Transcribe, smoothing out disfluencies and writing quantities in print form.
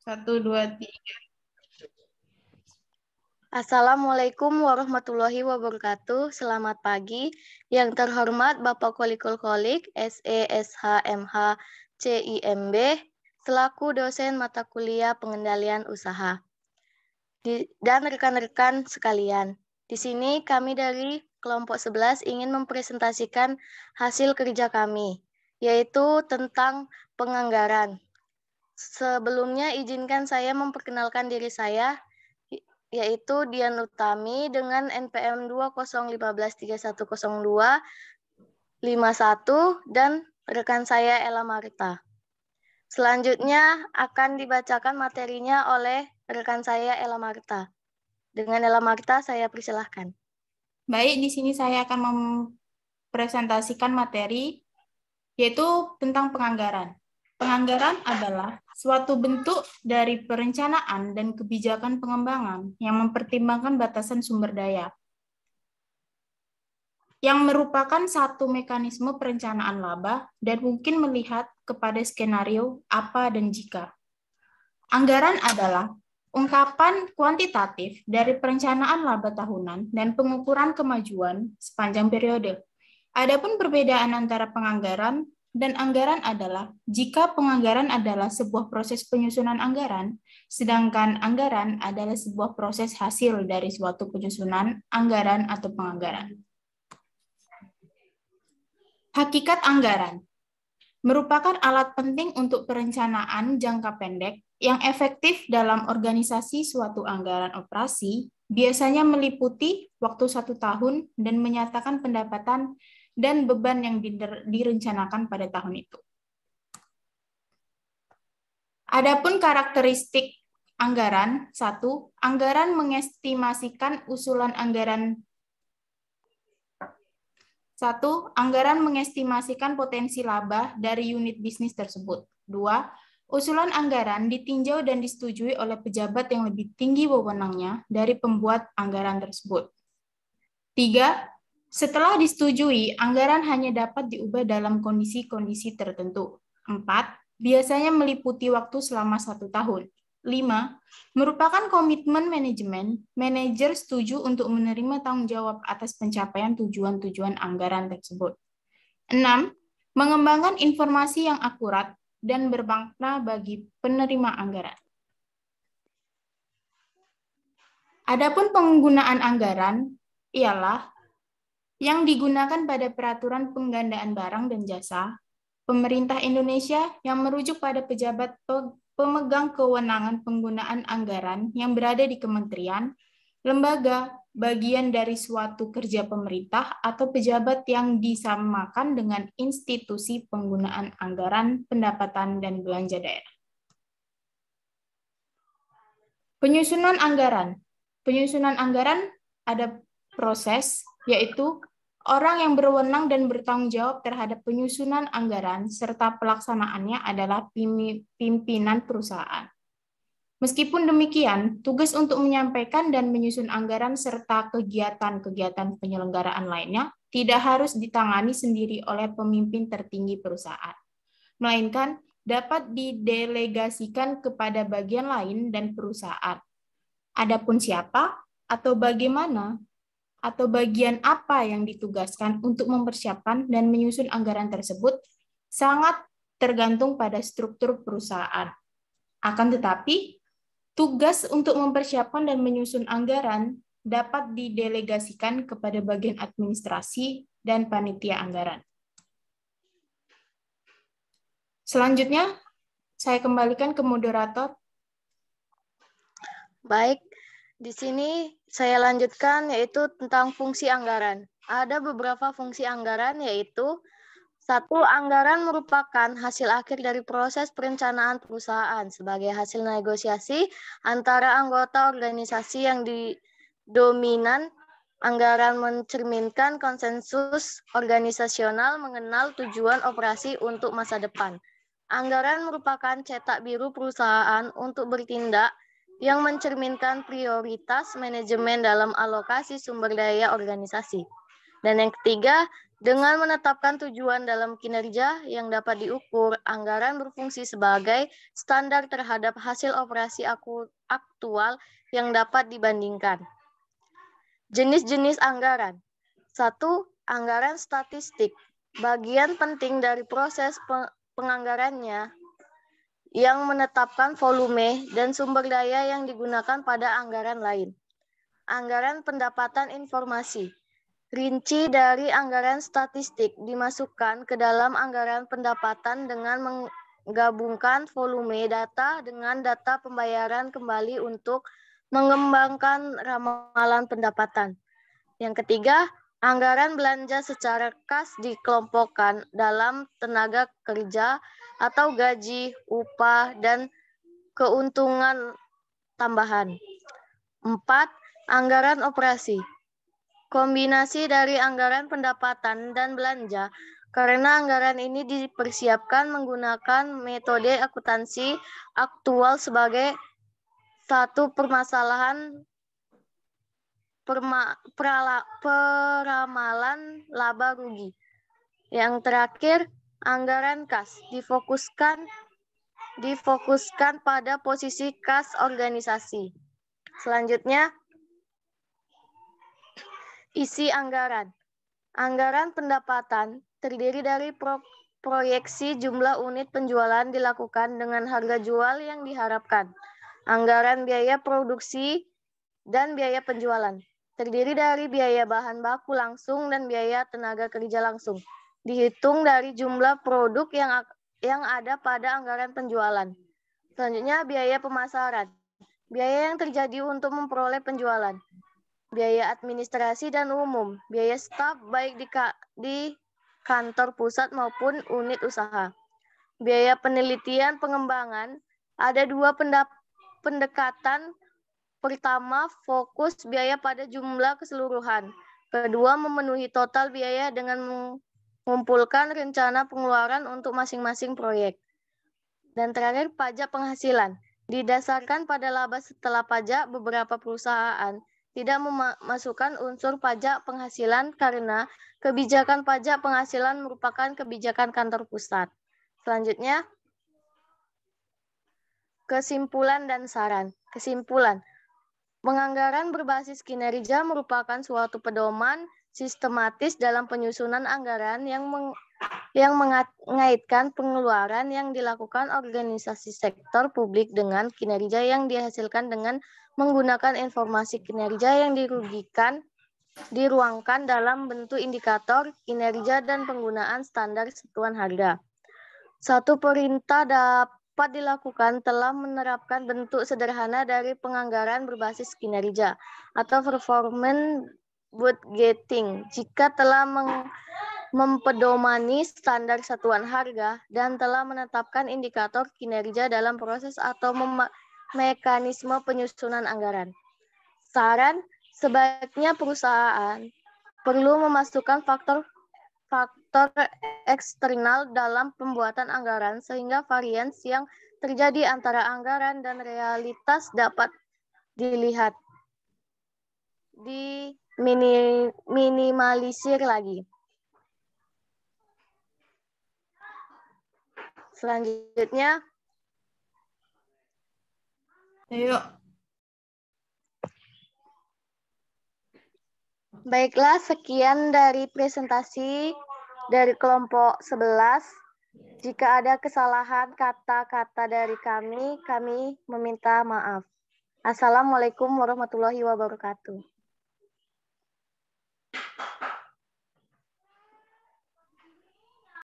1, 2, 3. Assalamualaikum warahmatullahi wabarakatuh. Selamat pagi. Yang terhormat Bapak Kolikul-Kolik, SE, SH, MH, CIMB, selaku dosen mata kuliah pengendalian usaha. Dan rekan-rekan sekalian, di sini kami dari kelompok 11 ingin mempresentasikan hasil kerja kami, yaitu tentang penganggaran. Sebelumnya izinkan saya memperkenalkan diri saya, yaitu Dian Utami dengan NPM 20153102551 dan rekan saya Ella Marita. Selanjutnya akan dibacakan materinya oleh rekan saya Ella Marita. Dengan Ella Marita saya persilahkan. Baik, di sini saya akan mempresentasikan materi yaitu tentang penganggaran. Penganggaran adalah suatu bentuk dari perencanaan dan kebijakan pengembangan yang mempertimbangkan batasan sumber daya, yang merupakan satu mekanisme perencanaan laba dan mungkin melihat kepada skenario apa dan jika. Anggaran adalah ungkapan kuantitatif dari perencanaan laba tahunan dan pengukuran kemajuan sepanjang periode. Adapun perbedaan antara penganggaran dan anggaran adalah jika penganggaran adalah sebuah proses penyusunan anggaran, sedangkan anggaran adalah sebuah proses hasil dari suatu penyusunan anggaran atau penganggaran. Hakikat anggaran merupakan alat penting untuk perencanaan jangka pendek yang efektif dalam organisasi suatu anggaran operasi, biasanya meliputi waktu 1 tahun dan menyatakan pendapatan dan beban yang direncanakan pada tahun itu. Adapun karakteristik anggaran, 1, anggaran mengestimasikan usulan anggaran. 1, anggaran mengestimasikan potensi laba dari unit bisnis tersebut. 2, usulan anggaran ditinjau dan disetujui oleh pejabat yang lebih tinggi wewenangnya dari pembuat anggaran tersebut. 3, setelah disetujui, anggaran hanya dapat diubah dalam kondisi-kondisi tertentu. 4, biasanya meliputi waktu selama 1 tahun. 5, merupakan komitmen manajemen, manajer setuju untuk menerima tanggung jawab atas pencapaian tujuan-tujuan anggaran tersebut. 6, mengembangkan informasi yang akurat dan bermakna bagi penerima anggaran. Adapun penggunaan anggaran ialah yang digunakan pada peraturan penggandaan barang dan jasa, pemerintah Indonesia yang merujuk pada pejabat pemegang kewenangan penggunaan anggaran yang berada di kementerian, lembaga, bagian dari suatu kerja pemerintah, atau pejabat yang disamakan dengan institusi penggunaan anggaran, pendapatan, dan belanja daerah. Penyusunan anggaran. Penyusunan anggaran ada proses, yaitu orang yang berwenang dan bertanggung jawab terhadap penyusunan anggaran serta pelaksanaannya adalah pimpinan perusahaan. Meskipun demikian, tugas untuk menyampaikan dan menyusun anggaran serta kegiatan-kegiatan penyelenggaraan lainnya tidak harus ditangani sendiri oleh pemimpin tertinggi perusahaan, melainkan dapat didelegasikan kepada bagian lain dan perusahaan. Adapun siapa atau bagaimana atau bagian apa yang ditugaskan untuk mempersiapkan dan menyusun anggaran tersebut sangat tergantung pada struktur perusahaan. Akan tetapi, tugas untuk mempersiapkan dan menyusun anggaran dapat didelegasikan kepada bagian administrasi dan panitia anggaran. Selanjutnya, saya kembalikan ke moderator. Baik, di sini saya lanjutkan yaitu tentang fungsi anggaran. Ada beberapa fungsi anggaran yaitu 1. Anggaran merupakan hasil akhir dari proses perencanaan perusahaan sebagai hasil negosiasi antara anggota organisasi yang dominan. Anggaran mencerminkan konsensus organisasional mengenal tujuan operasi untuk masa depan. Anggaran merupakan cetak biru perusahaan untuk bertindak yang mencerminkan prioritas manajemen dalam alokasi sumber daya organisasi. Dan yang ketiga, Dengan menetapkan tujuan dalam kinerja yang dapat diukur, anggaran berfungsi sebagai standar terhadap hasil operasi aktual yang dapat dibandingkan. Jenis-jenis anggaran. 1. Anggaran statistik. Bagian penting dari proses penganggarannya yang menetapkan volume dan sumber daya yang digunakan pada anggaran lain. Anggaran pendapatan informasi. Rinci dari anggaran statistik dimasukkan ke dalam anggaran pendapatan dengan menggabungkan volume data dengan data pembayaran kembali untuk mengembangkan ramalan pendapatan. Yang ketiga, anggaran belanja secara kas dikelompokkan dalam tenaga kerja atau gaji, upah, dan keuntungan tambahan. 4. Anggaran operasi. Kombinasi dari anggaran pendapatan dan belanja, karena anggaran ini dipersiapkan menggunakan metode akuntansi aktual sebagai satu permasalahan peramalan laba rugi. Yang terakhir, anggaran kas difokuskan pada posisi kas organisasi. Selanjutnya, isi anggaran. Anggaran pendapatan terdiri dari proyeksi jumlah unit penjualan dilakukan dengan harga jual yang diharapkan. Anggaran biaya produksi dan biaya penjualan terdiri dari biaya bahan baku langsung dan biaya tenaga kerja langsung. Dihitung dari jumlah produk yang ada pada anggaran penjualan. Selanjutnya, biaya pemasaran. Biaya yang terjadi untuk memperoleh penjualan. Biaya administrasi dan umum, biaya staf baik di kantor pusat maupun unit usaha. Biaya penelitian pengembangan, ada dua pendekatan. Pertama, fokus biaya pada jumlah keseluruhan. Kedua, memenuhi total biaya dengan mengumpulkan rencana pengeluaran untuk masing-masing proyek. Dan terakhir, pajak penghasilan. Didasarkan pada laba setelah pajak, beberapa perusahaan tidak memasukkan unsur pajak penghasilan karena kebijakan pajak penghasilan merupakan kebijakan kantor pusat. Selanjutnya, kesimpulan dan saran. Kesimpulan, penganggaran berbasis kinerja merupakan suatu pedoman sistematis dalam penyusunan anggaran yang mengaitkan pengeluaran yang dilakukan organisasi sektor publik dengan kinerja yang dihasilkan dengan menggunakan informasi kinerja yang diruangkan dalam bentuk indikator kinerja dan penggunaan standar satuan harga. Satu perintah dapat dilakukan telah menerapkan bentuk sederhana dari penganggaran berbasis kinerja atau performance budgeting jika telah mempedomani standar satuan harga dan telah menetapkan indikator kinerja dalam proses atau mekanisme penyusunan anggaran. Saran, sebaiknya perusahaan perlu memasukkan faktor eksternal dalam pembuatan anggaran sehingga varians yang terjadi antara anggaran dan realitas dapat dilihat, minimalisir lagi. Selanjutnya, ayo. Baiklah, sekian dari presentasi dari kelompok 11. Jika ada kesalahan kata-kata dari kami meminta maaf. Assalamualaikum warahmatullahi wabarakatuh.